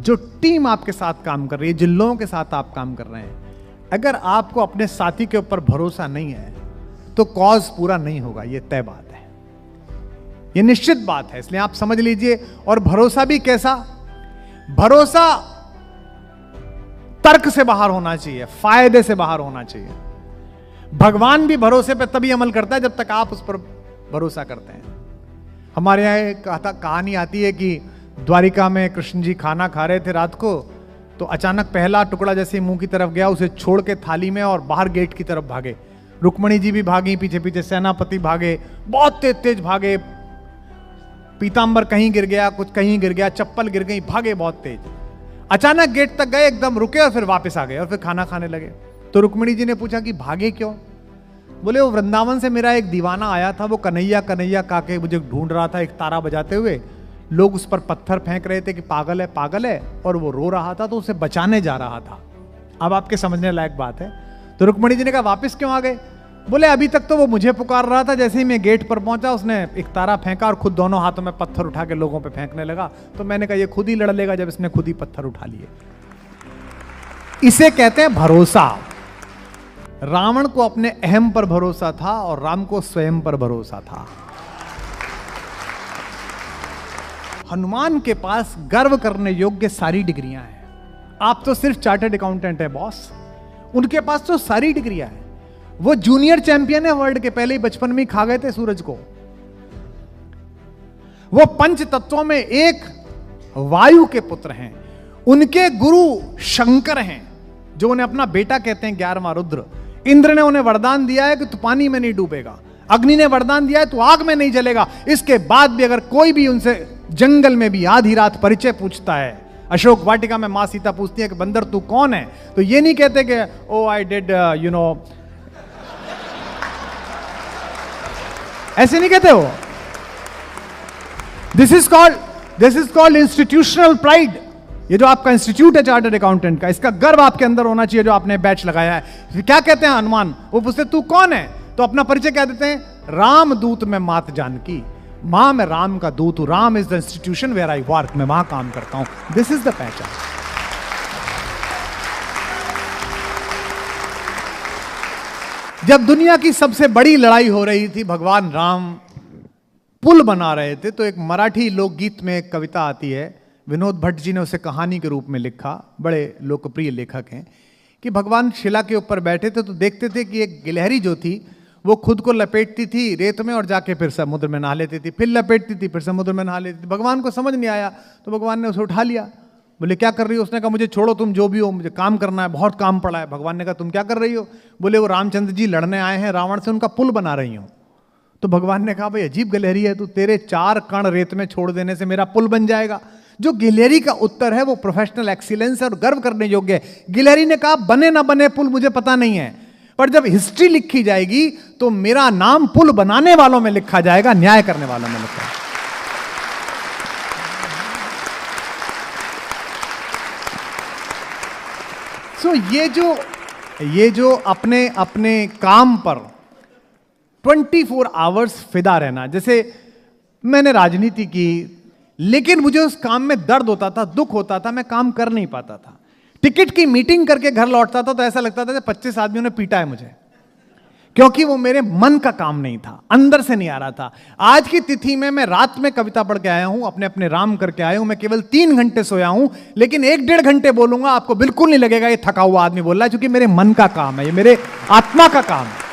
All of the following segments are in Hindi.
जो टीम आपके साथ काम कर रही है, जिन लोगों के साथ आप काम कर रहे हैं, अगर आपको अपने साथी के ऊपर भरोसा नहीं है तो कॉज पूरा नहीं होगा। ये तय बात है, ये निश्चित बात है, इसलिए आप समझ लीजिए। और भरोसा भी कैसा? भरोसा तर्क से बाहर होना चाहिए, फायदे से बाहर होना चाहिए। भगवान भी भरोसे पे तभी अमल करता है जब तक आप उस पर भरोसा करते हैं। हमारे यहां एक कहानी आती है कि द्वारिका में कृष्ण जी खाना खा रहे थे रात को, तो अचानक पहला टुकड़ा जैसे मुंह की तरफ गया, उसे छोड़ के थाली में और बाहर गेट की तरफ भागे। रुक्मणी जी भी भागी, पीछे पीछे सेनापति भागे, बहुत तेज तेज भागे। पीतांबर कहीं गिर गया, कुछ कहीं गिर गया, चप्पल गिर गई, भागे बहुत तेज। अचानक गेट तक गए, एकदम रुके और फिर वापस आ गए और फिर खाना खाने लगे। तो रुक्मणी जी ने पूछा कि भागे क्यों? बोले वो वृंदावन से मेरा एक दीवाना आया था, वो कन्हैया कन्हैया काके मुझे ढूंढ रहा था, एक तारा बजाते हुए। लोग उस पर पत्थर फेंक रहे थे कि पागल है पागल है, और वो रो रहा था तो उसे बचाने जा रहा था। अब आपके समझने लायक बात है। तो रुक्मणी जी ने कहा वापस क्यों आ गए? बोले अभी तक तो वो मुझे पुकार रहा था, जैसे ही मैं गेट पर पहुंचा उसने एक तारा फेंका और खुद दोनों हाथों में पत्थर उठा के लोगों पे फेंकने लगा। तो मैंने कहा ये खुद ही लड़ लेगा जब इसने खुद ही पत्थर उठा लिए। इसे कहते हैं भरोसा। रावण को अपने अहम पर भरोसा था और राम को स्वयं पर भरोसा था। हनुमान के पास गर्व करने योग्य सारी डिग्रियां हैं। आप तो सिर्फ चार्टर्ड अकाउंटेंट है बॉस, उनके पास तो सारी डिग्रियां हैं। वो जूनियर चैंपियन है वर्ल्ड के, पहले ही बचपन में ही खा गए थे सूरज को। वो पंच तत्वों में एक वायु के पुत्र हैं। उनके गुरु शंकर हैं, जो उन्हें अपना बेटा कहते हैं, 11वां रुद्र। इंद्र ने उन्हें वरदान दिया है कि तू पानी में नहीं डूबेगा। अग्नि ने वरदान दिया है तू आग में नहीं जलेगा। इसके बाद भी अगर कोई भी उनसे जंगल में भी आधी रात परिचय पूछता है, अशोक वाटिका में मां सीता पूछती है कि बंदर तू कौन है, तो ये नहीं कहते कि ओ आई डिड यू नो, ऐसे नहीं कहते हो। This is called institutional pride. ये जो आपका इंस्टीट्यूट है चार्टर्ड अकाउंटेंट का, इसका गर्व आपके अंदर होना चाहिए, जो आपने बैच लगाया है। क्या कहते हैं हनुमान? वो पूछते तू कौन है, तो अपना परिचय क्या देते हैं? राम दूत में मात जानकी, मां मैं राम का दूत हूं। Ram is the institution where I work, मैं वहां काम करता हूं। दिस इज द पहचान। जब दुनिया की सबसे बड़ी लड़ाई हो रही थी, भगवान राम पुल बना रहे थे, तो एक मराठी लोकगीत में एक कविता आती है, विनोद भट्ट जी ने उसे कहानी के रूप में लिखा, बड़े लोकप्रिय लेखक हैं, कि भगवान शिला के ऊपर बैठे थे तो देखते थे कि एक गिलहरी जो थी वो खुद को लपेटती थी रेत में और जाके फिर समुद्र में नहा लेती थी, फिर लपेटती थी, फिर समुद्र में नहा लेती थी। भगवान को समझ नहीं आया तो भगवान ने उसे उठा लिया। बोले क्या कर रही हो? उसने कहा मुझे छोड़ो, तुम जो भी हो, मुझे काम करना है, बहुत काम पड़ा है। भगवान ने कहा तुम क्या कर रही हो? बोले वो रामचंद्र जी लड़ने आए हैं रावण से, उनका पुल बना रही हूं। तो भगवान ने कहा भाई अजीब गिलहरी है तू, तेरे 4 कण रेत में छोड़ देने से मेरा पुल बन जाएगा। जो गिलहरी का उत्तर है वो प्रोफेशनल एक्सीलेंस है और गर्व करने योग्य है। गिलहरी ने कहा बने ना बने पुल मुझे पता नहीं है, पर जब हिस्ट्री लिखी जाएगी तो मेरा नाम पुल बनाने वालों में लिखा जाएगा, न्याय करने वालों में लिखा जाएगा। सो ये जो अपने अपने काम पर 24 आवर्स फिदा रहना, जैसे मैंने राजनीति की, लेकिन मुझे उस काम में दर्द होता था, दुख होता था, मैं काम कर नहीं पाता था। टिकट की मीटिंग करके घर लौटता था तो ऐसा लगता था कि 25 आदमियों ने पीटा है मुझे, क्योंकि वो मेरे मन का काम नहीं था, अंदर से नहीं आ रहा था। आज की तिथि में मैं रात में कविता पढ़ के आया हूं, अपने अपने राम करके आया हूं। मैं केवल 3 घंटे सोया हूं, लेकिन 1-1.5 घंटे बोलूंगा, आपको बिल्कुल नहीं लगेगा ये थका हुआ आदमी बोल रहा है, क्योंकि मेरे मन का काम है, ये मेरे आत्मा का काम है।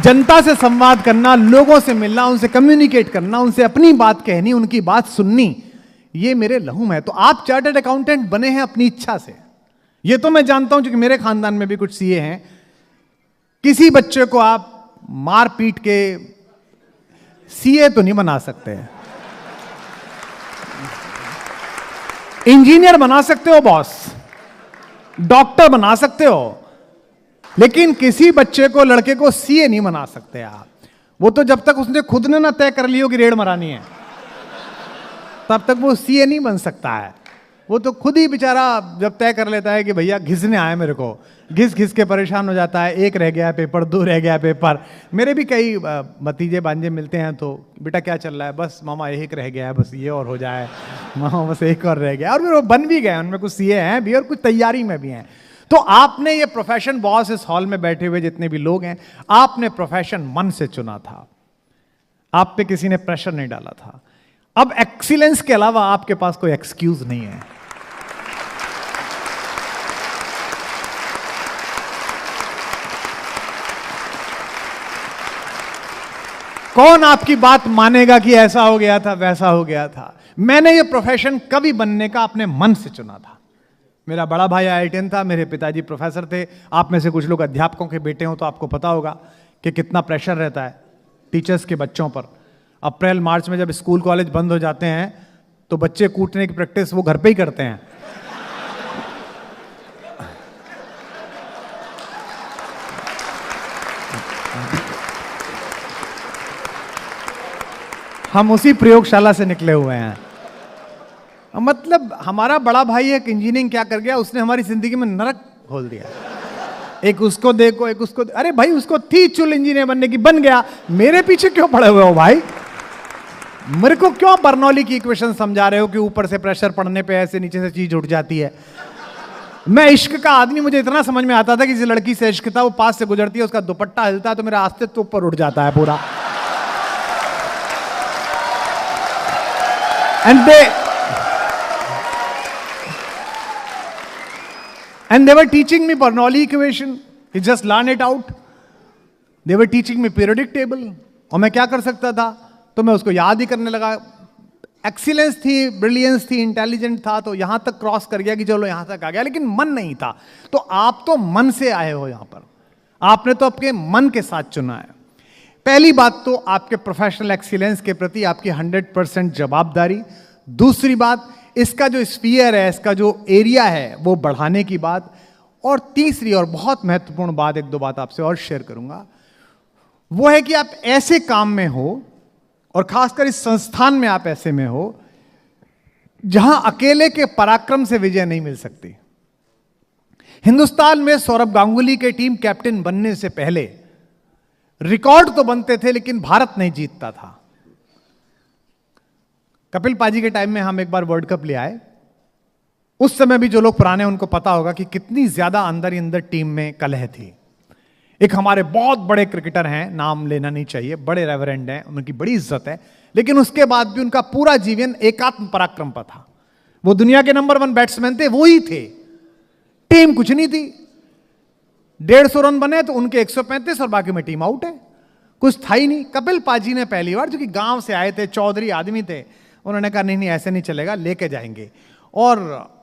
जनता से संवाद करना, लोगों से मिलना, उनसे कम्युनिकेट करना, उनसे अपनी बात कहनी, उनकी बात सुननी, ये मेरे लहू में है। तो आप चार्टर्ड अकाउंटेंट बने हैं अपनी इच्छा से, ये तो मैं जानता हूं, क्योंकि मेरे खानदान में भी कुछ सीए हैं। किसी बच्चे को आप मार पीट के सीए तो नहीं बना सकते, इंजीनियर बना सकते हो बॉस, डॉक्टर बना सकते हो, लेकिन किसी बच्चे को, लड़के को सीए नहीं बना सकते आप। वो तो जब तक उसने खुद ने ना तय कर लियो कि रेड मरानी है, तब तक वो सीए नहीं बन सकता है। वो तो खुद ही बेचारा जब तय कर लेता है कि भैया घिसने आए मेरे को, घिस घिस के परेशान हो जाता है। एक रह गया पेपर, 2 रह गया पेपर। मेरे भी कई भतीजे भांजे मिलते हैं तो बेटा क्या चल रहा है, बस मामा एक रह गया है, बस ये और हो जाए मामा, बस एक और रह गया। और फिर वो बन भी गए, उनमें कुछ सीए हैं भी और कुछ तैयारी में भी हैं। तो आपने ये प्रोफेशन, बॉस इस हॉल में बैठे हुए जितने भी लोग हैं, आपने प्रोफेशन मन से चुना था, आप पे किसी ने प्रेशर नहीं डाला था। अब एक्सीलेंस के अलावा आपके पास कोई एक्सक्यूज नहीं है। कौन आपकी बात मानेगा कि ऐसा हो गया था, वैसा हो गया था। मैंने ये प्रोफेशन कवि बनने का अपने मन से चुना था। मेरा बड़ा भाई IITian था, मेरे पिताजी प्रोफेसर थे। आप में से कुछ लोग अध्यापकों के बेटे हो तो आपको पता होगा कि कितना प्रेशर रहता है टीचर्स के बच्चों पर। अप्रैल मार्च में जब स्कूल कॉलेज बंद हो जाते हैं तो बच्चे कूटने की प्रैक्टिस वो घर पे ही करते हैं। हम उसी प्रयोगशाला से निकले हुए हैं। मतलब हमारा बड़ा भाई एक इंजीनियरिंग क्या कर गया, उसने हमारी जिंदगी में नरक खोल दिया। एक उसको देखो, एक उसको, अरे भाई उसको थी चुल इंजीनियर बनने की, बन गया, मेरे पीछे क्यों पड़े हुए हो भाई? मेरे को क्यों बर्नौली की इक्वेशन समझा रहे हो कि ऊपर से प्रेशर पड़ने पे ऐसे नीचे से चीज उठ जाती है? मैं इश्क का आदमी, मुझे इतना समझ में आता था कि जिस लड़की से इश्क था वो पास से गुजरती है, उसका दुपट्टा हिलता है तो मेरा अस्तित्व ऊपर उठ जाता है पूरा। And they were teaching me Bernoulli equation. You just learn it out. They were teaching me periodic table. और मैं क्या कर सकता था, तो मैं उसको याद ही करने लगा। एक्सीलेंस थी, ब्रिलियंस थी, इंटेलिजेंट था, तो यहां तक क्रॉस कर गया कि चलो यहां तक आ गया, लेकिन मन नहीं था। तो आप तो मन से आए हो यहां पर, आपने तो आपके मन के साथ चुना है। पहली बात तो आपके प्रोफेशनल एक्सीलेंस के प्रति आपकी 100% जवाबदारी। दूसरी बात, इसका जो स्फीयर है, इसका जो एरिया है वो बढ़ाने की बात। और तीसरी और बहुत महत्वपूर्ण बात, एक दो बात आपसे और शेयर करूंगा, वो है कि आप ऐसे काम में हो, और खासकर इस संस्थान में आप ऐसे में हो जहां अकेले के पराक्रम से विजय नहीं मिल सकती। हिंदुस्तान में सौरभ गांगुली के टीम कैप्टन बनने से पहले रिकॉर्ड तो बनते थे लेकिन भारत नहीं जीतता था। कपिल पाजी के टाइम में हम एक बार वर्ल्ड कप ले आए। उस समय भी जो लोग पुराने उनको पता होगा कि कितनी ज्यादा अंदर ही अंदर टीम में कलह थी। एक हमारे बहुत बड़े क्रिकेटर हैं, नाम लेना नहीं चाहिए, बड़े रेवरेंड हैं, उनकी बड़ी इज्जत है, लेकिन उसके बाद भी उनका पूरा जीवन एकात्म पराक्रम पर था। वो दुनिया के नंबर 1 बैट्समैन थे, वो ही थे, टीम कुछ नहीं थी। 150 रन बने तो उनके 135 और बाकी में टीम आउट है, कुछ था ही नहीं। कपिल पाजी ने पहली बार, जो कि गांव से आए थे, चौधरी आदमी थे, उन्होंने कहा नहीं नहीं ऐसे नहीं चलेगा, लेके जाएंगे। और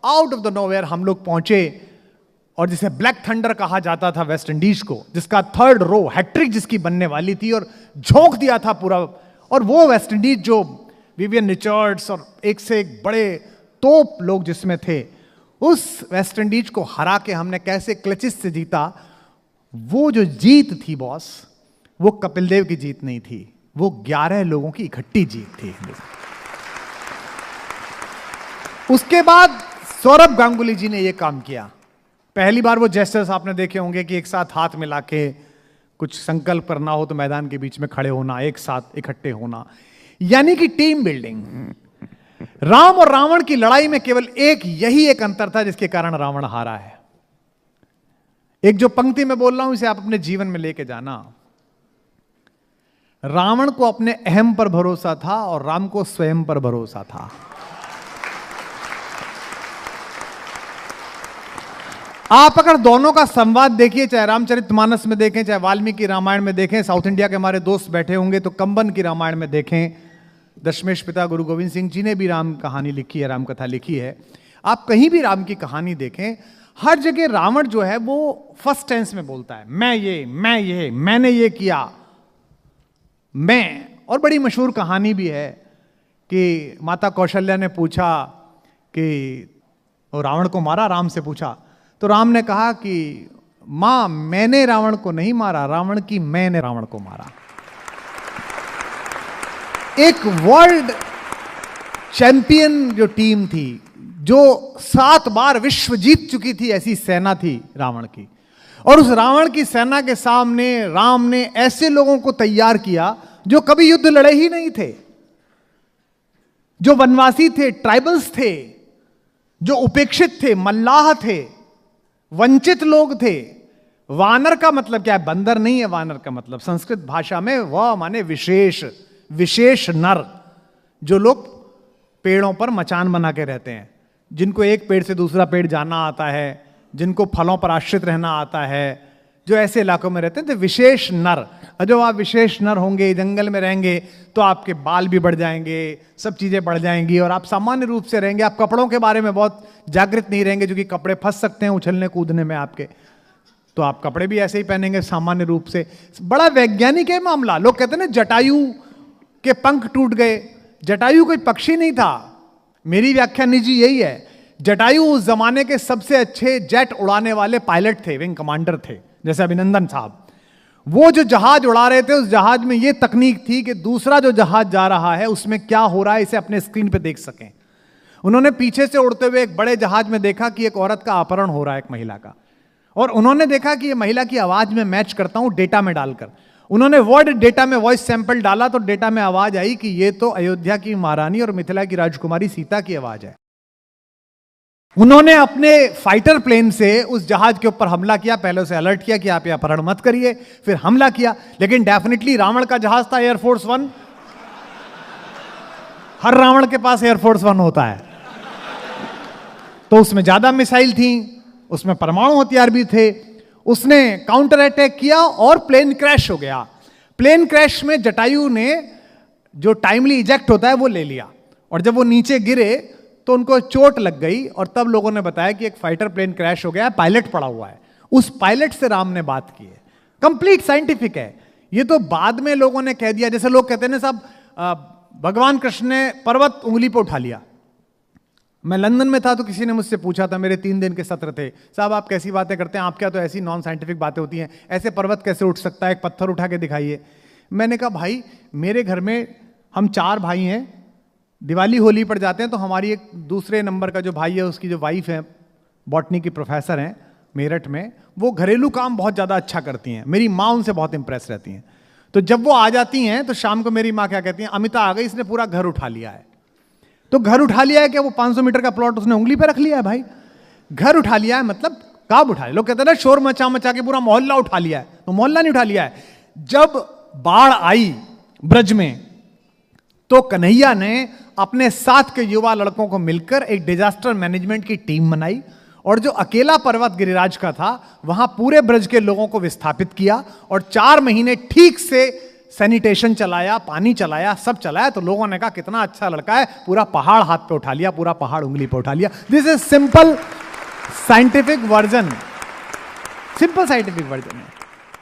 आउट ऑफ द नोवेयर हम लोग पहुंचे, और जिसे ब्लैक थंडर कहा जाता था वेस्ट इंडीज को, जिसका 3rd रो हैट्रिक जिसकी बनने वाली थी, और झोंक दिया था पूरा। और वो वेस्ट इंडीज जो विवियन रिचर्ड्स और एक से एक बड़े तोप लोग जिसमें थे, उस वेस्ट इंडीज को हरा के हमने कैसे क्लचिस से जीता। वो जो जीत थी बॉस, वो कपिल देव की जीत नहीं थी, वो 11 लोगों की इकट्ठी जीत थी। उसके बाद सौरभ गांगुली जी ने यह काम किया। पहली बार वो जेस्चर्स आपने देखे होंगे कि एक साथ हाथ मिला के कुछ संकल्प करना हो तो मैदान के बीच में खड़े होना, एक साथ इकट्ठे होना, यानी कि टीम बिल्डिंग। राम और रावण की लड़ाई में केवल यही एक अंतर था जिसके कारण रावण हारा है। एक जो पंक्ति में बोल रहा हूं, इसे आप अपने जीवन में लेके जाना। रावण को अपने अहम पर भरोसा था और राम को स्वयं पर भरोसा था। आप अगर दोनों का संवाद देखिए, चाहे रामचरितमानस में देखें, चाहे वाल्मीकि रामायण में देखें, साउथ इंडिया के हमारे दोस्त बैठे होंगे तो कंबन की रामायण में देखें, दशमेश पिता गुरु गोविंद सिंह जी ने भी राम कहानी लिखी है, राम कथा लिखी है। आप कहीं भी राम की कहानी देखें, हर जगह रावण जो है वो फर्स्ट टेंस में बोलता है, मैं ये, मैंने ये किया, मैं। और बड़ी मशहूर कहानी भी है कि माता कौशल्या ने पूछा कि वो रावण को मारा, राम से पूछा, तो राम ने कहा कि मां मैंने रावण को नहीं मारा, रावण की मैंने रावण को मारा। एक वर्ल्ड चैंपियन जो टीम थी, जो 7 बार विश्व जीत चुकी थी, ऐसी सेना थी रावण की। और उस रावण की सेना के सामने राम ने ऐसे लोगों को तैयार किया जो कभी युद्ध लड़े ही नहीं थे, जो वनवासी थे, ट्राइबल्स थे, जो उपेक्षित थे, मल्लाह थे, वंचित लोग थे। वानर का मतलब क्या है? बंदर नहीं है वानर का मतलब। संस्कृत भाषा में वह माने विशेष, विशेष नर, जो लोग पेड़ों पर मचान बना के रहते हैं, जिनको एक पेड़ से दूसरा पेड़ जाना आता है, जिनको फलों पर आश्रित रहना आता है, जो ऐसे इलाकों में रहते हैं, तो विशेष नर। और जब आप विशेष नर होंगे, जंगल में रहेंगे, तो आपके बाल भी बढ़ जाएंगे, सब चीजें बढ़ जाएंगी और आप सामान्य रूप से रहेंगे। आप कपड़ों के बारे में बहुत जागृत नहीं रहेंगे, क्योंकि कपड़े फंस सकते हैं उछलने कूदने में आपके, तो आप कपड़े भी ऐसे ही पहनेंगे सामान्य रूप से। बड़ा वैज्ञानिक है मामला। लोग कहते हैं ना जटायु के पंख टूट गए। जटायु कोई पक्षी नहीं था। मेरी व्याख्या निजी यही है, जटायु उस जमाने के सबसे अच्छे जेट उड़ाने वाले पायलट थे, विंग कमांडर थे, जैसे अभिनंदन साहब। वो जो जहाज उड़ा रहे थे, उस जहाज में ये तकनीक थी कि दूसरा जो जहाज जा रहा है उसमें क्या हो रहा है इसे अपने स्क्रीन पे देख सकें। उन्होंने पीछे से उड़ते हुए एक बड़े जहाज में देखा कि एक औरत का अपहरण हो रहा है, एक महिला का, और उन्होंने देखा कि ये महिला की आवाज में मैच करता हूं डेटा में डालकर। उन्होंने वर्ड डेटा में वॉइस सैंपल डाला तो डेटा में आवाज आई कि ये तो अयोध्या की महारानी और मिथिला की राजकुमारी सीता की आवाज है। उन्होंने अपने फाइटर प्लेन से उस जहाज के ऊपर हमला किया, पहले उसे अलर्ट किया कि आप ये अपहरण मत करिए, फिर हमला किया। लेकिन डेफिनेटली रावण का जहाज था एयरफोर्स 1। हर रावण के पास एयरफोर्स 1 होता है, तो उसमें ज्यादा मिसाइल थी, उसमें परमाणु हथियार भी थे। उसने काउंटर अटैक किया और प्लेन क्रैश हो गया। प्लेन क्रैश में जटायु ने जो टाइमली इजेक्ट होता है वो ले लिया, और जब वो नीचे गिरे तो उनको चोट लग गई, और तब लोगों ने बताया कि एक फाइटर प्लेन क्रैश हो गया है, पायलट पड़ा हुआ है। उस पायलट से राम ने बात की है। कंप्लीट साइंटिफिक है ये। तो बाद में लोगों ने कह दिया, जैसे लोग कहते हैं ना साहब भगवान कृष्ण ने पर्वत उंगली पर उठा लिया। मैं लंदन में था तो किसी ने मुझसे पूछा था, मेरे 3 दिन के सत्र थे, साहब आप कैसी बातें करते हैं, आप क्या तो ऐसी नॉन साइंटिफिक बातें होती हैं, ऐसे पर्वत कैसे उठ सकता है, एक पत्थर उठा के दिखाइए। मैंने कहा भाई मेरे घर में हम 4 भाई हैं, दिवाली होली पर जाते हैं तो हमारी एक दूसरे नंबर का जो भाई है उसकी जो वाइफ है बॉटनी की प्रोफेसर हैं मेरठ में, वो घरेलू काम बहुत ज़्यादा अच्छा करती हैं। मेरी माँ उनसे बहुत इंप्रेस रहती हैं। तो जब वो आ जाती हैं तो शाम को मेरी माँ क्या कहती हैं, अमिता आ गई, इसने पूरा घर उठा लिया है। तो घर उठा लिया है क्या? वो 500 मीटर का प्लॉट उसने उंगली पे रख लिया है भाई। घर उठा लिया है मतलब कब उठा लिया? लोग कहते हैं ना शोर मचा मचा के पूरा मोहल्ला उठा लिया है, तो मोहल्ला नहीं उठा लिया है। जब बाढ़ आई ब्रज में तो कन्हैया ने अपने साथ के युवा लड़कों को मिलकर एक डिजास्टर मैनेजमेंट की टीम बनाई, और जो अकेला पर्वत गिरिराज का था वहां पूरे ब्रज के लोगों को विस्थापित किया, और 4 महीने ठीक से सैनिटेशन चलाया, पानी चलाया, सब चलाया। तो लोगों ने कहा कितना अच्छा लड़का है, पूरा पहाड़ हाथ पे उठा लिया, पूरा पहाड़ उंगली पे उठा लिया। This is simple scientific version, simple scientific version है।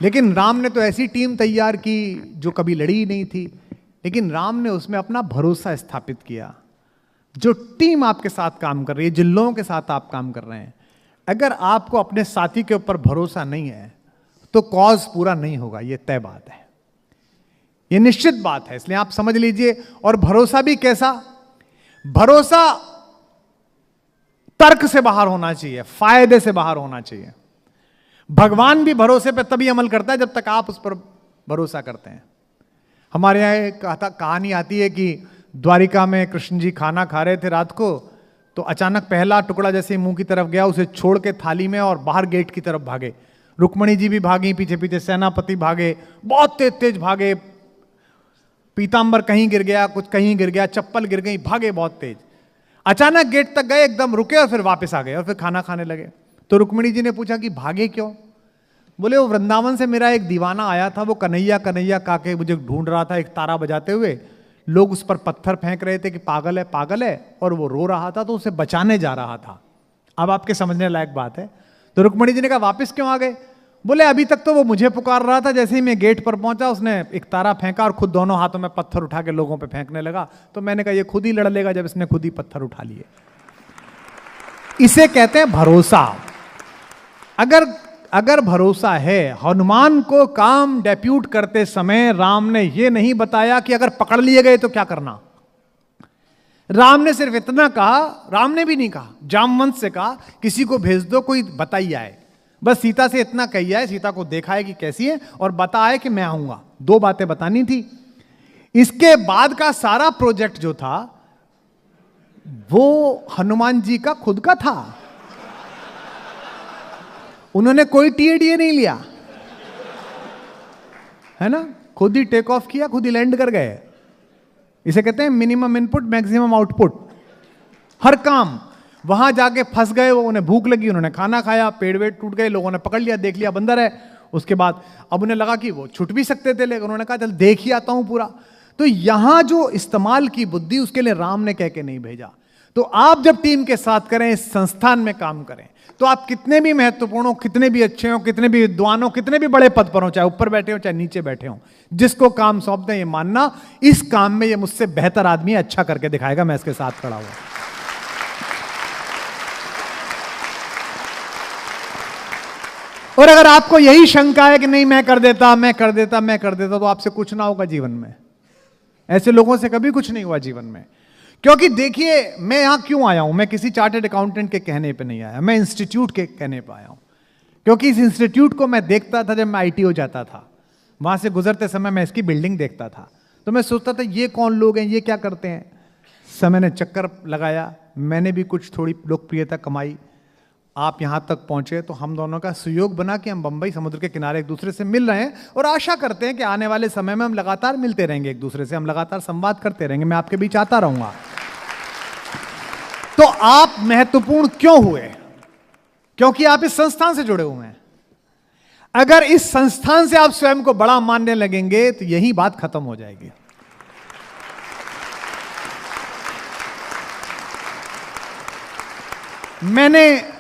लेकिन राम ने तो ऐसी टीम तैयार की जो कभी लड़ी ही नहीं थी, लेकिन राम ने उसमें अपना भरोसा स्थापित किया। जो टीम आपके साथ काम कर रही है, जिन लोगों के साथ आप काम कर रहे हैं, अगर आपको अपने साथी के ऊपर भरोसा नहीं है तो कॉज पूरा नहीं होगा, ये तय बात है, ये निश्चित बात है। इसलिए आप समझ लीजिए। और भरोसा भी कैसा? भरोसा तर्क से बाहर होना चाहिए, फायदे से बाहर होना चाहिए। भगवान भी भरोसे पे तभी अमल करता है जब तक आप उस पर भरोसा करते हैं। हमारे यहां एक कहानी आती है कि द्वारिका में कृष्ण जी खाना खा रहे थे रात को, तो अचानक पहला टुकड़ा जैसे मुंह की तरफ गया, उसे छोड़ के थाली में और बाहर गेट की तरफ भागे। रुक्मणी जी भी भागी, पीछे पीछे सेनापति भागे, बहुत तेज तेज भागे। पीतांबर कहीं गिर गया, कुछ कहीं गिर गया, चप्पल गिर गई, भागे बहुत तेज। अचानक गेट तक गए, एकदम रुके और फिर वापस आ गए और फिर खाना खाने लगे। तो रुक्मणी जी ने पूछा कि भागे क्यों? बोले वो वृंदावन से मेरा एक दीवाना आया था, वो कन्हैया कन्हैया काके मुझे ढूंढ रहा था, एक तारा बजाते हुए। लोग उस पर पत्थर फेंक रहे थे कि पागल है, और वो रो रहा था, तो उसे बचाने जा रहा था। अब आपके समझने लायक बात है। तो रुक्मणी जी ने कहा वापस क्यों आ गए? बोले अभी तक तो वो मुझे पुकार रहा था, जैसे ही मैं गेट पर पहुंचा उसने एक तारा फेंका और खुद दोनों हाथों में पत्थर उठा के लोगों पे फेंकने लगा। तो मैंने कहा ये खुद ही लड़ लेगा जब इसने खुद ही पत्थर उठा लिए। इसे कहते हैं भरोसा। अगर भरोसा है, हनुमान को काम डेप्यूट करते समय राम ने यह नहीं बताया कि अगर पकड़ लिए गए तो क्या करना। राम ने सिर्फ इतना कहा, राम ने भी नहीं कहा, जामवंत से कहा किसी को भेज दो, कोई बताइए आए। बस सीता से इतना कही है, सीता को देखा है कि कैसी है और बताया कि मैं आऊंगा। 2 बातें बतानी थी। इसके बाद का सारा प्रोजेक्ट जो था वो हनुमान जी का खुद का था। उन्होंने कोई टीएडीए नहीं लिया, है ना, खुद ही टेक ऑफ किया, खुद ही लैंड कर गए। इसे कहते हैं मिनिमम इनपुट मैक्सिमम आउटपुट। हर काम वहां जाके फंस गए, वो उन्हें भूख लगी, उन्होंने खाना खाया, पेड़ वेड़ टूट गए, लोगों ने पकड़ लिया, देख लिया बंदर है। उसके बाद अब उन्हें लगा कि वो छुट भी सकते थे, लेकिन उन्होंने कहा चल देख ही आता हूं पूरा। तो यहां जो इस्तेमाल की बुद्धि, उसके लिए राम ने कह के नहीं भेजा। तो आप जब टीम के साथ करें, इस संस्थान में काम करें, तो आप कितने भी महत्वपूर्ण हो, कितने भी अच्छे हो, कितने भी विद्वान हो, कितने भी बड़े पद पर हो, चाहे ऊपर बैठे हो चाहे नीचे बैठे हो, जिसको काम सौंप दें ये मानना इस काम में ये मुझसे बेहतर आदमी अच्छा करके दिखाएगा, मैं इसके साथ खड़ा हुआ। और अगर आपको यही शंका है कि नहीं मैं कर देता, तो आपसे कुछ ना होगा जीवन में। ऐसे लोगों से कभी कुछ नहीं हुआ जीवन में। क्योंकि देखिए, मैं यहां क्यों आया हूं, मैं किसी चार्टर्ड अकाउंटेंट के कहने पे नहीं आया, मैं इंस्टीट्यूट के कहने पे आया हूं। क्योंकि इस इंस्टीट्यूट को मैं देखता था जब मैं आईटीओ जाता था, वहां से गुजरते समय मैं इसकी बिल्डिंग देखता था, तो मैं सोचता था ये कौन लोग हैं, ये क्या करते हैं। समय ने चक्कर लगाया, मैंने भी कुछ थोड़ी लोकप्रियता कमाई, आप यहां तक पहुंचे, तो हम दोनों का सहयोग बना कि हम बंबई समुद्र के किनारे एक दूसरे से मिल रहे हैं और आशा करते हैं कि आने वाले समय में हम लगातार मिलते रहेंगे एक दूसरे से, हम लगातार संवाद करते रहेंगे, मैं आपके बीच आता रहूंगा। तो आप महत्वपूर्ण क्यों हुए? क्योंकि आप इस संस्थान से जुड़े हुए हैं। अगर इस संस्थान से आप स्वयं को बड़ा मानने लगेंगे तो यही बात खत्म हो जाएगी। मैंने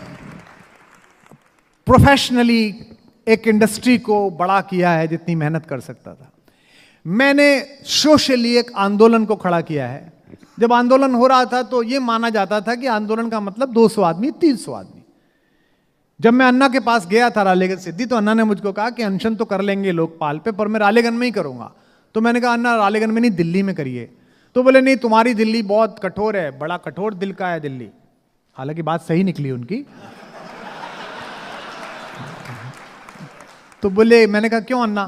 प्रोफेशनली एक इंडस्ट्री को बड़ा किया है जितनी मेहनत कर सकता था। मैंने सोशली एक आंदोलन को खड़ा किया है। जब आंदोलन हो रहा था तो यह माना जाता था कि आंदोलन का मतलब 200 आदमी, 300 आदमी। जब मैं अन्ना के पास गया था रालेगन सिद्धि, तो अन्ना ने मुझको कहा कि अनशन तो कर लेंगे लोकपाल पे, पर मैं रालेगन में ही करूंगा। तो मैंने कहा अन्ना रालेगन में नहीं, दिल्ली में करिए। तो बोले नहीं, तुम्हारी दिल्ली बहुत कठोर है, बड़ा कठोर दिल का है दिल्ली। हालांकि बात सही निकली उनकी। तो बोले, मैंने कहा क्यों अन्ना?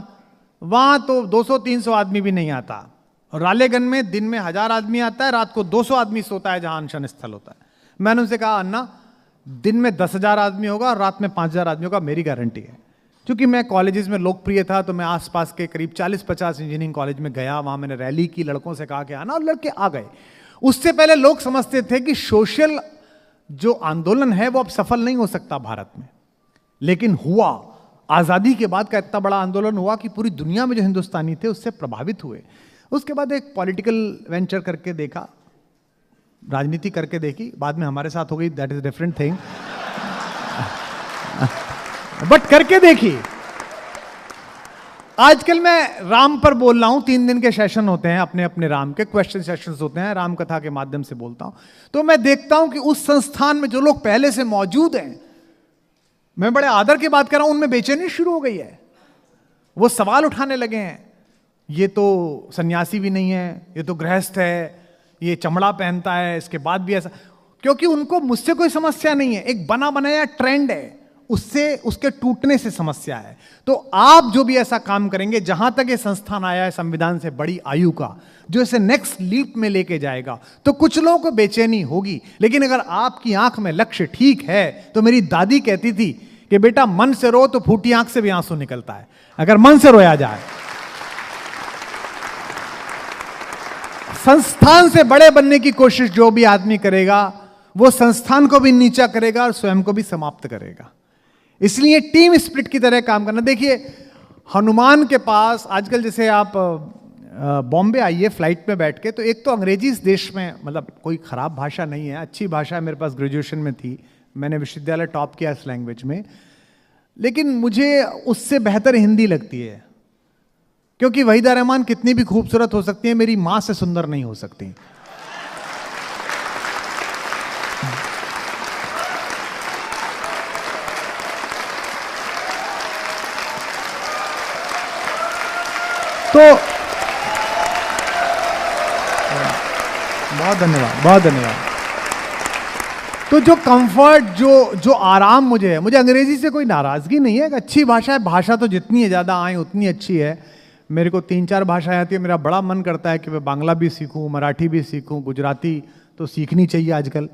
वहां तो 200-300 आदमी भी नहीं आता, और रालेगन में दिन में 1000 आदमी आता है, रात को 200 आदमी सोता है जहां अनशन स्थल होता है। मैंने उनसे कहा अन्ना, दिन में 10,000 आदमी होगा और रात में 5,000 आदमी होगा, मेरी गारंटी है। क्योंकि मैं कॉलेजेस में लोकप्रिय था, तो मैं आसपास के करीब 40-50 इंजीनियरिंग कॉलेज में गया, वहां मैंने रैली की, लड़कों से कहा कि आना, और लड़के आ गए। उससे पहले लोग समझते थे कि सोशल जो आंदोलन है वो अब सफल नहीं हो सकता भारत में, लेकिन हुआ। आजादी के बाद का इतना बड़ा आंदोलन हुआ कि पूरी दुनिया में जो हिंदुस्तानी थे उससे प्रभावित हुए। उसके बाद एक पॉलिटिकल वेंचर करके देखा, राजनीति करके देखी, बाद में हमारे साथ हो गई, that is different thing, but करके देखी। आजकल मैं राम पर बोल रहा हूं, 3 दिन के सेशन होते हैं अपने अपने राम के, क्वेश्चन सेशंस होते हैं, राम कथा के माध्यम से बोलता हूं। तो मैं देखता हूं कि उस संस्थान में जो लोग पहले से मौजूद हैं, मैं बड़े आदर की बात कर रहा हूं, उनमें बेचैनी शुरू हो गई है। वो सवाल उठाने लगे हैं, ये तो सन्यासी भी नहीं है, ये तो गृहस्थ है, ये चमड़ा पहनता है, इसके बाद भी ऐसा। क्योंकि उनको मुझसे कोई समस्या नहीं है, एक बना बनाया ट्रेंड है, उससे उसके टूटने से समस्या है। तो आप जो भी ऐसा काम करेंगे, जहां तक ये संस्थान आया है संविधान से बड़ी आयु का, जो इसे नेक्स्ट लीप में लेके जाएगा, तो कुछ लोगों को बेचैनी होगी। लेकिन अगर आपकी आंख में लक्ष्य ठीक है, तो मेरी दादी कहती थी कि बेटा मन से रो तो फूटी आंख से भी आंसू निकलता है, अगर मन से रोया जाए। संस्थान से बड़े बनने की कोशिश जो भी आदमी करेगा, वो संस्थान को भी नीचा करेगा और स्वयं को भी समाप्त करेगा। इसलिए टीम स्पिरिट की तरह काम करना। देखिए, हनुमान के पास आजकल, जैसे आप बॉम्बे आइए फ्लाइट में बैठ के, तो एक तो अंग्रेजी इस देश में, मतलब कोई खराब भाषा नहीं है, अच्छी भाषा है, मेरे पास ग्रेजुएशन में थी, मैंने विश्वविद्यालय टॉप किया इस लैंग्वेज में, लेकिन मुझे उससे बेहतर हिंदी लगती है। क्योंकि वहीदा रहमान कितनी भी खूबसूरत हो सकती है, मेरी मां से सुंदर नहीं हो सकती। तो बहुत धन्यवाद, बहुत धन्यवाद। तो जो कंफर्ट, जो आराम मुझे है, मुझे अंग्रेजी से कोई नाराजगी नहीं है, एक अच्छी भाषा है। भाषा तो जितनी है ज़्यादा आए उतनी अच्छी है। मेरे को 3-4 भाषाएं आती है। मेरा बड़ा मन करता है कि मैं बांग्ला भी सीखूं, मराठी भी सीखूं, गुजराती तो सीखनी चाहिए आजकल।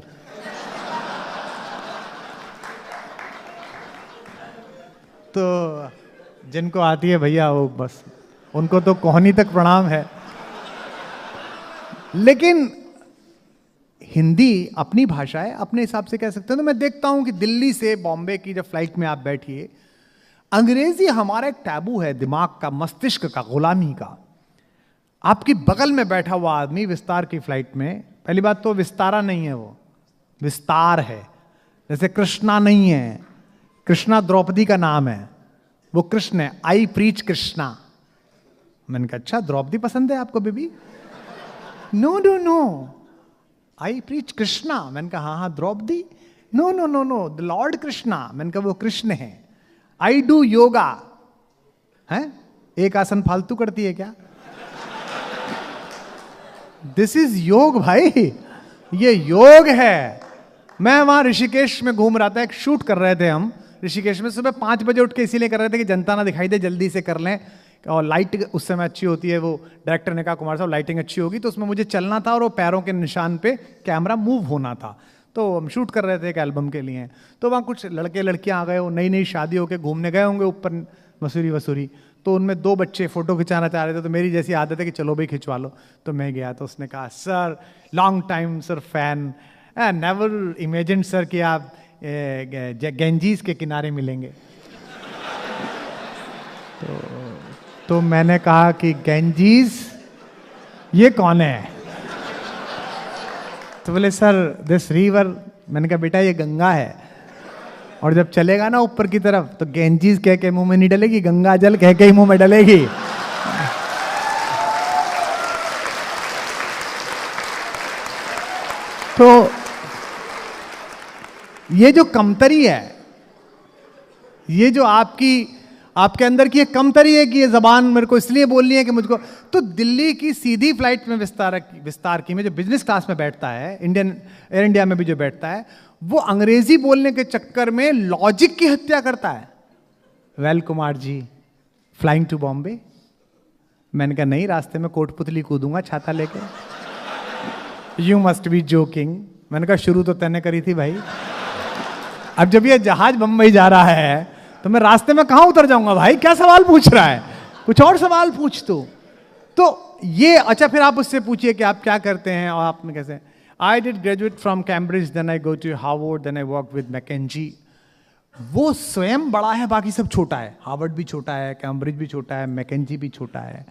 तो जिनको आती है भैया वो बस उनको तो कोहनी तक प्रणाम है। लेकिन हिंदी अपनी भाषा है, अपने हिसाब से कह सकते हैं। तो मैं देखता हूं कि दिल्ली से बॉम्बे की जब फ्लाइट में आप बैठिए, अंग्रेजी हमारा एक टैबू है, दिमाग का, मस्तिष्क का, गुलामी का। आपकी बगल में बैठा हुआ आदमी विस्तार की फ्लाइट में, पहली बात तो विस्तारा नहीं है, वो विस्तार है। जैसे कृष्णा नहीं है, कृष्णा द्रौपदी का नाम है, वो कृष्ण है। I preach Krishna. मैंने कहा अच्छा द्रौपदी पसंद है आपको baby? No no no, I preach Krishna. मैंने कहा हाँ हाँ Draupadi. No no no no, the lord Krishna. मैंने कहा वो कृष्ण है। I do yoga. है एक आसन फालतू करती है क्या? दिस इज योग भाई, ये योग है। मैं वहां ऋषिकेश में घूम रहा था, एक शूट कर रहे थे हम ऋषिकेश में। सुबह 5 बजे उठ के इसीलिए कर रहे थे कि जनता ना दिखाई दे, जल्दी से कर लें। और लाइट उस समय अच्छी होती है। वो डायरेक्टर ने कहा कुमार साहब लाइटिंग अच्छी होगी, तो उसमें मुझे चलना था और वो पैरों के निशान पे कैमरा मूव होना था। तो हम शूट कर रहे थे एक एल्बम के लिए। तो वहाँ कुछ लड़के लड़कियाँ आ गए, वो नई नई शादी होके घूमने गए होंगे ऊपर मसूरी वसूरी। तो उनमें 2 बच्चे फोटो खिंचाना चाह रहे थे। तो मेरी जैसी आदत है कि चलो भाई खिंचवा लो। तो मैं गया, तो उसने कहा sir long time sir fan, never imagine sir कि आप गेंजीज के किनारे मिलेंगे। तो मैंने कहा कि गेंजीज ये कौन है? तो बोले सर दिस रिवर। मैंने कहा बेटा ये गंगा है, और जब चलेगा ना ऊपर की तरफ तो गेंजीज कह के मुंह में नहीं डलेगी, गंगा जल कह के ही मुंह में डलेगी। तो ये जो कमतरी है, ये जो आपके अंदर की एक कमतरी है कि ये जबान मेरे को इसलिए बोलनी है कि मुझको। तो दिल्ली की सीधी फ्लाइट में विस्तार की में जो बिजनेस क्लास में बैठता है, एयर इंडिया में भी जो बैठता है, वो अंग्रेजी बोलने के चक्कर में लॉजिक की हत्या करता है। Well Kumar ji flying to Bombay. मैंने कहा नहीं, रास्ते में कोटपुतली कूदूंगा छाता लेके। You must be joking. मैंने कहा शुरू तो तैने करी थी भाई, अब जब ये जहाज बंबई जा रहा है तो मैं रास्ते में कहां उतर जाऊंगा भाई? क्या सवाल पूछ रहा है, कुछ और सवाल पूछ। तो ये अच्छा, फिर आप उससे पूछिए कि आप क्या करते हैं और आपने कैसे। I did graduate from Cambridge, then I go to Harvard, then I work with McKinsey. वो स्वयं बड़ा है, बाकी सब छोटा है। हार्वर्ड भी छोटा है, कैम्ब्रिज भी छोटा है, मैकेंजी भी छोटा है।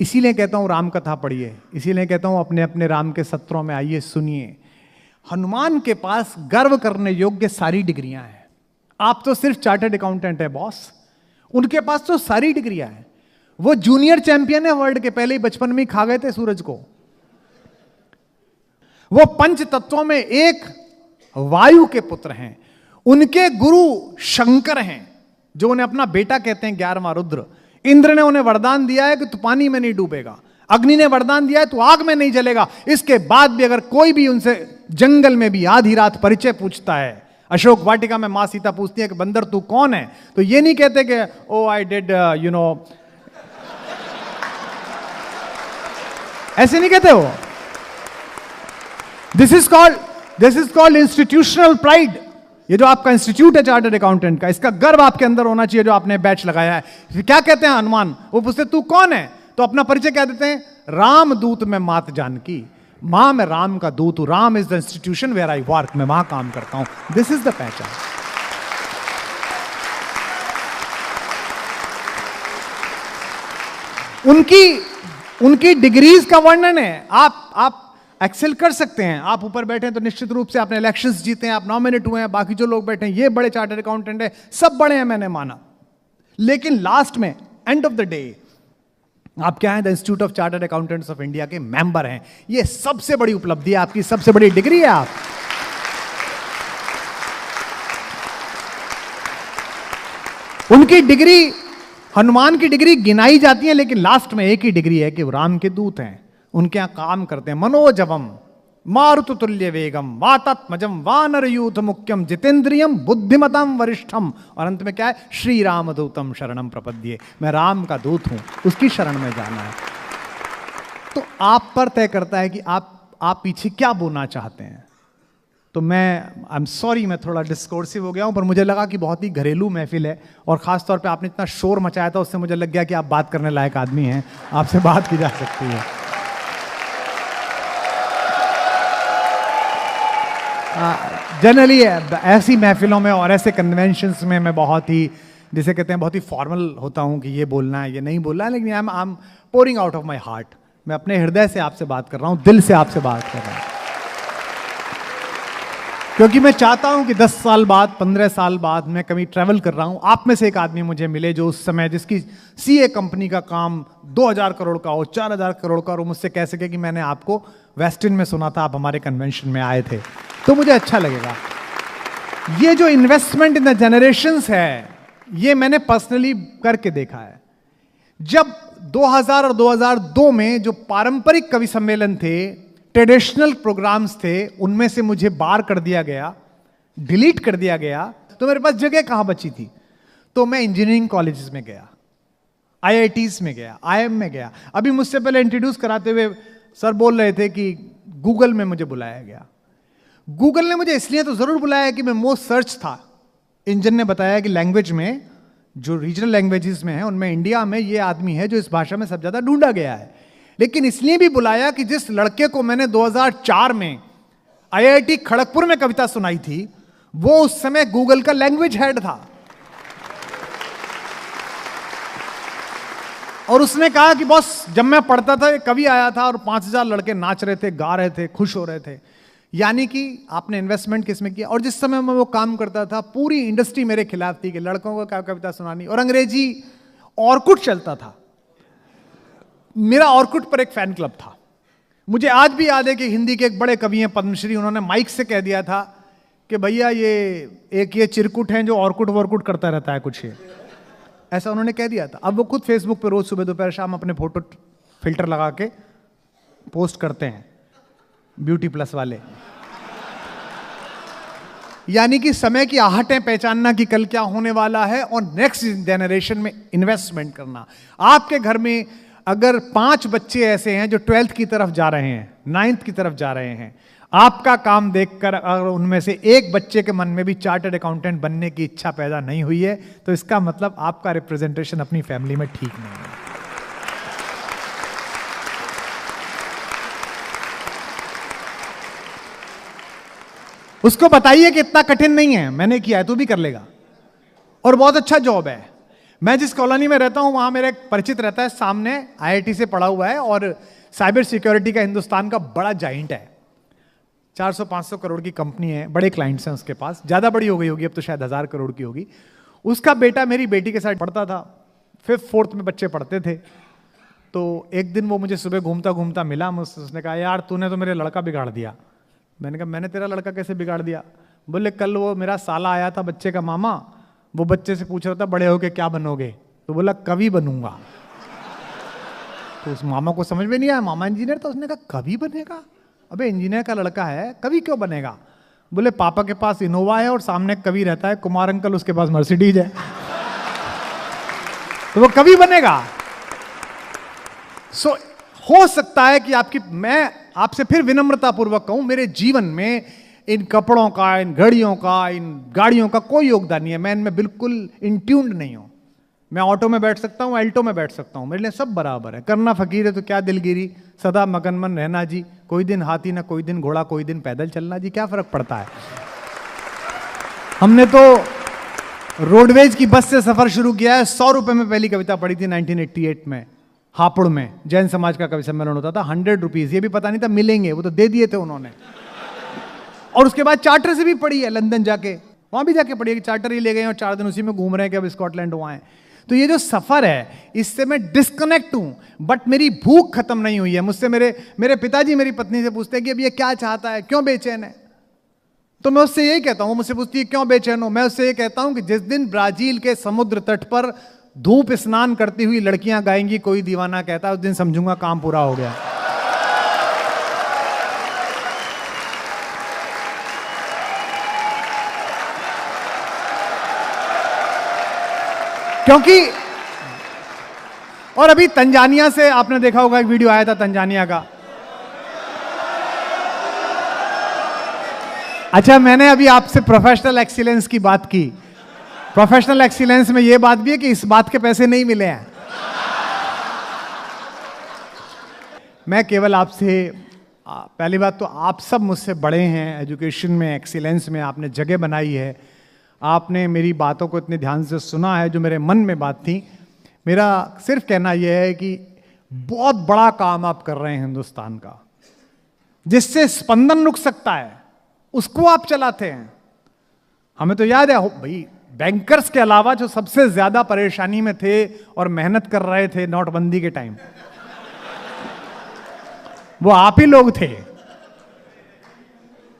इसीलिए कहता हूं राम कथा पढ़िए, इसीलिए कहता हूं अपने अपने राम के सत्रों में आइए सुनिए। हनुमान के पास गर्व करने योग्य सारी डिग्रियां हैं। आप तो सिर्फ चार्टर्ड अकाउंटेंट है बॉस, उनके पास तो सारी डिग्रियां हैं। वो जूनियर चैंपियन है वर्ल्ड के, पहले ही बचपन में ही खा गए थे सूरज को। वो पंच तत्वों में एक वायु के पुत्र हैं। उनके गुरु शंकर हैं, जो उन्हें अपना बेटा कहते हैं, 11वां रुद्र। इंद्र ने उन्हें वरदान दिया है कि तू पानी में नहीं डूबेगा। अग्नि ने वरदान दिया है तू आग में नहीं जलेगा। इसके बाद भी अगर कोई भी उनसे जंगल में भी आधी रात परिचय पूछता है, अशोक वाटिका में मां सीता पूछती है कि बंदर तू कौन है, तो ये नहीं कहते कि ओ आई डिड यू नो, ऐसे नहीं कहते हो। This is called institutional pride. ये जो आपका इंस्टीट्यूट है चार्टर्ड अकाउंटेंट का, इसका गर्व आपके अंदर होना चाहिए, जो आपने बैच लगाया है। क्या कहते हैं हनुमान, वो पूछते तू कौन है, तो अपना परिचय क्या देते हैं, राम दूत में मात जानकी। मां मैं राम का दूत हूं, Ram is the institution where I work, मैं वहां काम करता हूं। दिस इज द पहचान। उनकी डिग्रीज का वर्णन है। आप एक्सेल कर सकते हैं। आप ऊपर बैठे हैं तो निश्चित रूप से आपने इलेक्शंस जीते हैं, आप नॉमिनेट हुए हैं। बाकी जो लोग बैठे हैं ये बड़े चार्टर्ड अकाउंटेंट है, सब बड़े हैं मैंने माना, लेकिन लास्ट में एंड ऑफ द डे आप क्या हैं, the institute of chartered accountants of India के मेंबर हैं। ये सबसे बड़ी उपलब्धि है आपकी, सबसे बड़ी डिग्री है आप। उनकी डिग्री, हनुमान की डिग्री गिनाई जाती है, लेकिन लास्ट में एक ही डिग्री है कि वो राम के दूत हैं। उनके यहां काम करते हैं। मनोजवम मारुत तुल्य वेगम वातात्मजम वानर यूथ मुख्यम जितेंद्रियम बुद्धिमतम वरिष्ठम, और अंत में क्या है, श्री राम दूतम शरणम प्रपद्ये, मैं राम का दूत हूं, उसकी शरण में जाना है। तो आप पर तय करता है कि आप पीछे क्या बोलना चाहते हैं। तो आई एम सॉरी, मैं थोड़ा डिस्कोर्सिव हो गया हूं, पर मुझे लगा कि बहुत ही घरेलू महफिल है, और खास तौर पे आपने इतना शोर मचाया था, उससे मुझे लग गया कि आप बात करने लायक आदमी हैं, आपसे बात की जा सकती है। जनरली ऐसी महफिलों में और ऐसे कन्वेंशंस में मैं बहुत ही, जिसे कहते हैं, बहुत ही फॉर्मल होता हूं कि ये बोलना है, ये नहीं बोलना है, लेकिन I am pouring out of my heart. मैं अपने हृदय से आपसे बात कर रहा हूं, दिल से आपसे बात कर रहा हूं, क्योंकि मैं चाहता हूं कि 10 साल बाद, 15 साल बाद मैं कभी ट्रैवल कर रहा हूं, आप में से एक आदमी मुझे मिले जो उस समय, जिसकी सीए कंपनी का काम 2000 करोड़ का हो, 4000 करोड़ का हो, मुझसे कह सके कि मैंने आपको वेस्टर्न में सुना था, आप हमारे कन्वेंशन में आए थे, तो मुझे अच्छा लगेगा। ये जो इन्वेस्टमेंट इन द जनरेशंस है, ये मैंने पर्सनली करके देखा है। जब 2000 और 2002 में जो पारंपरिक कवि सम्मेलन थे, ट्रेडिशनल प्रोग्राम्स थे, उनमें से मुझे बाहर कर दिया गया, डिलीट कर दिया गया, तो मेरे पास जगह कहां बची थी? तो मैं इंजीनियरिंग कॉलेजेस में गया, आईआईटीज में गया, आईएम में गया। अभी मुझसे पहले इंट्रोड्यूस कराते हुए सर बोल रहे थे कि गूगल में मुझे बुलाया गया। गूगल ने मुझे इसलिए तो जरूर बुलाया कि मैं मोस्ट सर्च था। इंजन ने बताया कि लैंग्वेज में, जो रीजनल लैंग्वेजेस में है, उनमें इंडिया में ये आदमी है जो इस भाषा में सबसे ज्यादा ढूंढा गया है। लेकिन इसलिए भी बुलाया कि जिस लड़के को मैंने 2004 में आईआईटी खड़गपुर में कविता सुनाई थी, वो उस समय गूगल का लैंग्वेज हेड था। और उसने कहा कि बॉस, जब मैं पढ़ता था, एक कवि आया था और 5000 लड़के नाच रहे थे, गा रहे थे, खुश हो रहे थे। यानी कि आपने इन्वेस्टमेंट किसमें किया? और जिस समय मैं वो काम करता था, पूरी इंडस्ट्री मेरे खिलाफ थी कि लड़कों को क्या कविता सुनानी, और अंग्रेजी ऑर्कुट चलता था। मेरा ऑर्कुट पर एक फैन क्लब था। मुझे आज भी याद है कि हिंदी के एक बड़े कवि हैं, पद्मश्री, उन्होंने माइक से कह दिया था कि भैया ये चिरकुट है जो ऑर्कुट वॉर्कुट करता रहता है कुछ, ये ऐसा उन्होंने कह दिया था। अब वो खुद फेसबुक पे रोज सुबह दोपहर शाम अपने फोटो फिल्टर लगा के पोस्ट करते हैं, ब्यूटी प्लस वाले। यानी कि समय की आहटें पहचानना कि कल क्या होने वाला है, और नेक्स्ट जनरेशन में इन्वेस्टमेंट करना। आपके घर में अगर 5 बच्चे ऐसे हैं जो 12th की तरफ जा रहे हैं, 9th की तरफ जा रहे हैं, आपका काम देखकर अगर उनमें से एक बच्चे के मन में भी चार्टर्ड अकाउंटेंट बनने की इच्छा पैदा नहीं हुई है, तो इसका मतलब आपका रिप्रेजेंटेशन अपनी फैमिली में ठीक नहीं है। उसको बताइए कि इतना कठिन नहीं है, मैंने किया है, तू भी कर लेगा, और बहुत अच्छा जॉब है। मैं जिस कॉलोनी में रहता हूं, वहां मेरा एक परिचित रहता है, सामने आईआईटी से पढ़ा हुआ है, और साइबर सिक्योरिटी का हिंदुस्तान का बड़ा जाइंट है। 400-500 करोड़ की कंपनी है, बड़े क्लाइंट्स हैं उसके पास, ज्यादा बड़ी हो गई होगी, अब तो शायद 1000 करोड़ की होगी। उसका बेटा मेरी बेटी के साथ पढ़ता था, 5th 4th में बच्चे पढ़ते थे। तो एक दिन वो मुझे सुबह घूमता घूमता मिला, मुझसे उसने कहा, यार तूने तो मेरे लड़का बिगाड़ दिया। मैंने कहा, मैंने तेरा लड़का कैसे बिगाड़ दिया? बोले, कल वो मेरा साला आया था, बच्चे का मामा, वो बच्चे से पूछ रहा था बड़े होके क्या बनोगे? तो बोला, कवि बनूंगा। तो उस मामा को समझ में नहीं आया, मामा इंजीनियर था, उसने कहा कवि बनेगा? अबे इंजीनियर का लड़का है, कवि क्यों बनेगा? बोले, पापा के पास इनोवा है और सामने कवि रहता है, कुमार अंकल, उसके पास मर्सिडीज है, तो वो कवि बनेगा। सो हो सकता है कि मैं आपसे फिर विनम्रता पूर्वक कहूं, मेरे जीवन में इन कपड़ों का, इन घड़ियों का, इन गाड़ियों का कोई योगदान नहीं है। मैं इनमें बिल्कुल इंट्यून्ड नहीं हूं। मैं ऑटो में बैठ सकता हूं, अल्टो में बैठ सकता हूं, मेरे लिए सब बराबर है। करना फकीर है तो क्या दिलगिरी, सदा मगनमन रहना जी, कोई दिन हाथी ना कोई दिन घोड़ा, कोई दिन पैदल चलना जी, क्या फर्क पड़ता है। हमने तो रोडवेज की बस से सफर शुरू किया है। 100 रुपए में पहली कविता पढ़ी थी 1988 में, हापुड़ में जैन समाज का कवि सम्मेलन होता था। 100 रुपीज, ये भी पता नहीं था मिलेंगे, वो तो दे दिए थे उन्होंने। और उसके बाद चार्टर से भी पढ़ी है, लंदन जाके, वहां भी जाके पढ़ी है, चार्टर ही ले गए और 4 दिन उसी में घूम रहे हैं कि अब स्कॉटलैंड वहां है। तो ये जो सफर है, इससे मैं डिस्कनेक्ट हूं, बट मेरी भूख खत्म नहीं हुई है। मुझसे मेरे पिताजी मेरी पत्नी से पूछते हैं कि अब ये क्या चाहता है, क्यों बेचैन है? तो मैं उससे यही कहता हूं, मुझसे पूछती है क्यों बेचैन हो, मैं उससे ये कहता हूं कि जिस दिन ब्राजील के समुद्र तट पर धूप स्नान करती हुई लड़कियां गाएंगी कोई दीवाना कहता है, उस दिन समझूंगा काम पूरा हो गया। क्योंकि और अभी तंजानिया से आपने देखा होगा, एक वीडियो आया था तंजानिया का। अच्छा, मैंने अभी आपसे प्रोफेशनल एक्सीलेंस की बात की। प्रोफेशनल एक्सीलेंस में यह बात भी है कि इस बात के पैसे नहीं मिले हैं। मैं केवल आपसे, पहली बात तो आप सब मुझसे बड़े हैं एजुकेशन में, एक्सीलेंस में आपने जगह बनाई है, आपने मेरी बातों को इतने ध्यान से सुना है जो मेरे मन में बात थी। मेरा सिर्फ कहना यह है कि बहुत बड़ा काम आप कर रहे हैं हिंदुस्तान का, जिससे स्पंदन रुक सकता है उसको आप चलाते हैं। हमें तो याद है भाई, बैंकर्स के अलावा जो सबसे ज्यादा परेशानी में थे और मेहनत कर रहे थे नोटबंदी के टाइम, वो आप ही लोग थे।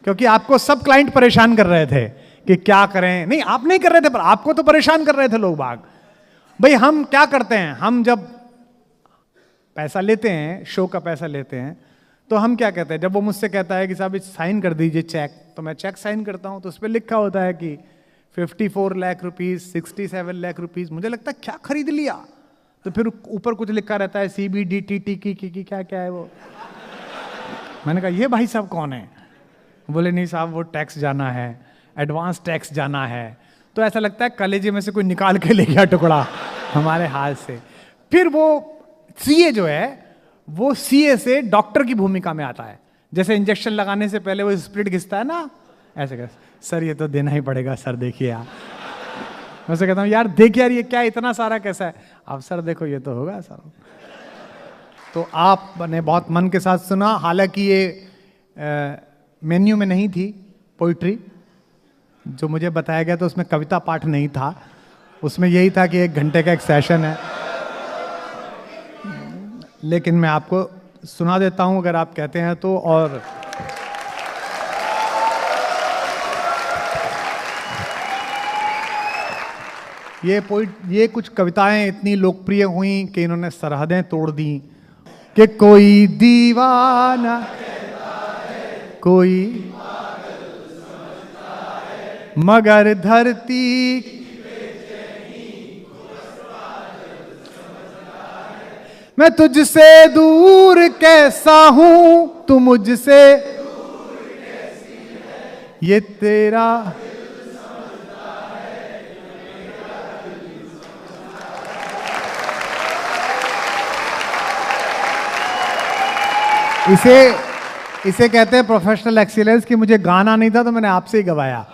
क्योंकि आपको सब क्लाइंट परेशान कर रहे थे कि क्या करें। नहीं, आप नहीं कर रहे थे, पर आपको तो परेशान कर रहे थे लोग बाग। भाई हम क्या करते हैं, हम जब पैसा लेते हैं, शो का पैसा लेते हैं, तो हम क्या कहते हैं, जब वो मुझसे कहता है कि साहब साइन कर दीजिए चेक, तो मैं चेक साइन करता हूं, तो उस पर लिखा होता है कि 54 लाख रुपीज, 67 लाख रुपीज। मुझे लगता है क्या खरीद लिया, तो फिर ऊपर कुछ लिखा रहता है CBDTT की क्या क्या है वो। मैंने कहा ये भाई साहब कौन है? बोले नहीं साहब वो टैक्स जाना है, एडवांस टैक्स जाना है। तो ऐसा लगता है कलेजे में से कोई निकाल के ले गया टुकड़ा हमारे हाथ से। फिर वो सीए जो है, वो सीए से डॉक्टर की भूमिका में आता है। जैसे इंजेक्शन लगाने से पहले वो स्प्रिट घिसता है ना, ऐसे कर, सर ये तो देना ही पड़ेगा सर, देखिए यार। मैं से कहता हूँ यार देख यार ये क्या इतना सारा कैसा है? अब सर देखो ये तो होगा सर। तो आपने बहुत मन के साथ सुना। हालांकि ये मेन्यू में नहीं थी पोइट्री, जो मुझे बताया गया तो उसमें कविता पाठ नहीं था, उसमें यही था कि 1 घंटे का एक सेशन है। लेकिन मैं आपको सुना देता हूं अगर आप कहते हैं तो। और ये कुछ कविताएं इतनी लोकप्रिय हुई कि इन्होंने सरहदें तोड़ दी। कि कोई दीवाना कोई मगर धरती मैं तुझसे दूर कैसा हूं, तू मुझसे ये तेरा इसे कहते हैं प्रोफेशनल एक्सीलेंस। कि मुझे गाना नहीं था तो मैंने आपसे ही गवाया।